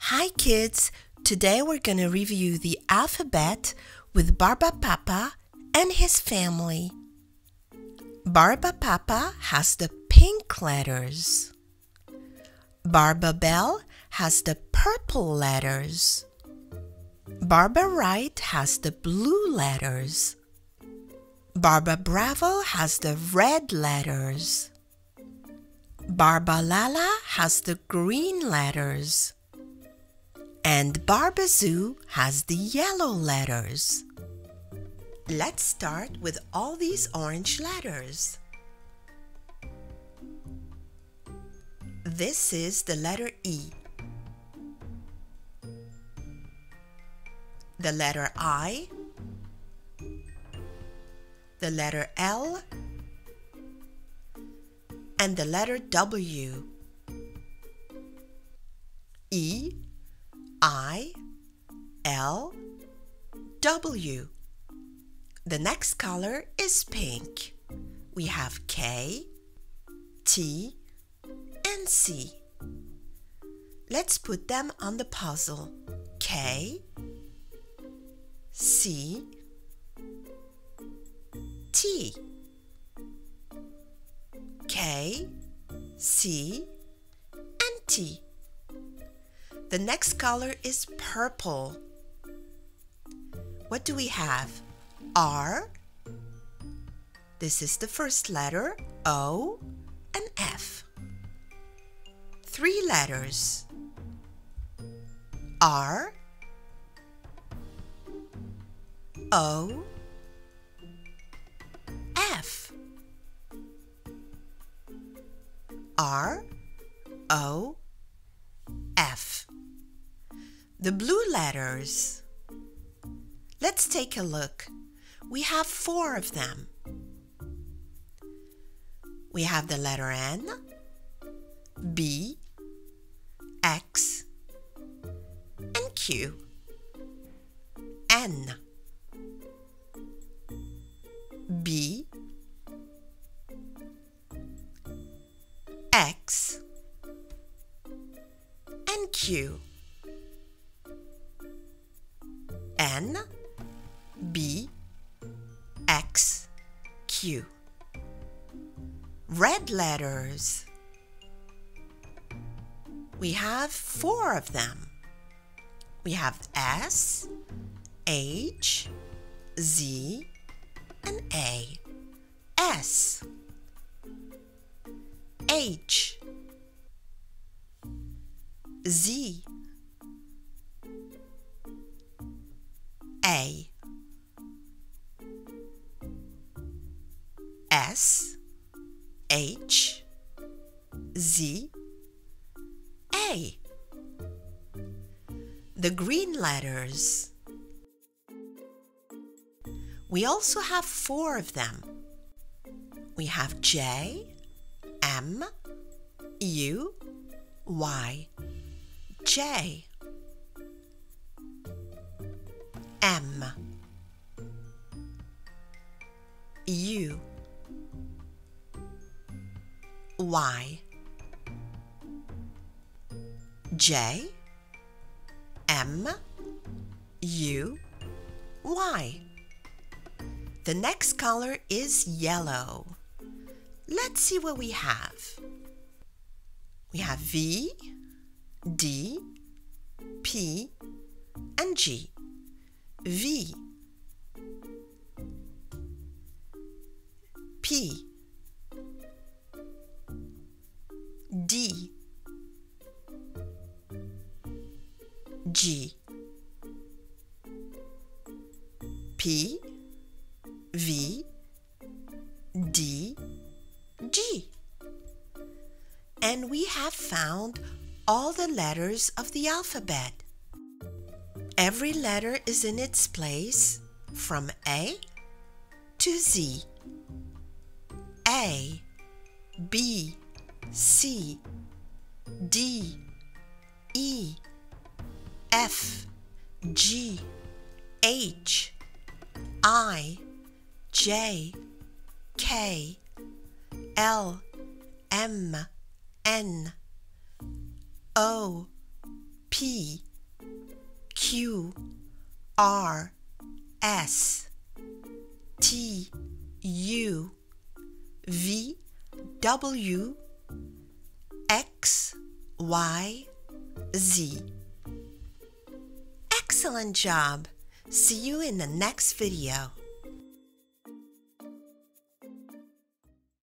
Hi kids! Today we're going to review the alphabet with Barba Papa and his family. Barba Papa has the pink letters. Barba Bell has the purple letters. Barba Right has the blue letters. Barba Bravo has the red letters. Barba Lala has the green letters. And Barba Zoo has the yellow letters. Let's start with all these orange letters. This is the letter E. The letter I. The letter L. And the letter W. E, I, L, W. The next color is pink. We have K, T, and C. Let's put them on the puzzle. K, C, T. K, C, and T. The next color is purple. What do we have? R. This is the first letter, O, and F. 3 letters. R, O, F. R, O, F. The blue letters. Let's take a look. We have 4 of them. We have the letter N, B, X, and Q. N, B, X, and Q. N, B, X, Q. Red letters. We have 4 of them. We have S, H, Z, and A. S, H, Z, A, S, H, Z, A. The green letters. We also have 4 of them. We have J, M, U, Y. J, M, U, Y. J, M, U, Y. The next color is yellow. Let's see what we have. We have V, D, P, and G. V, P, D, G. P, V, D, G. And we have found all the letters of the alphabet. Every letter is in its place from A to Z. A, B, C, D, E, F, G, H, I, J, K, L, M, N, O, P, Q, R, S, T, U, V, W, X, Y, Z. Excellent job! See you in the next video.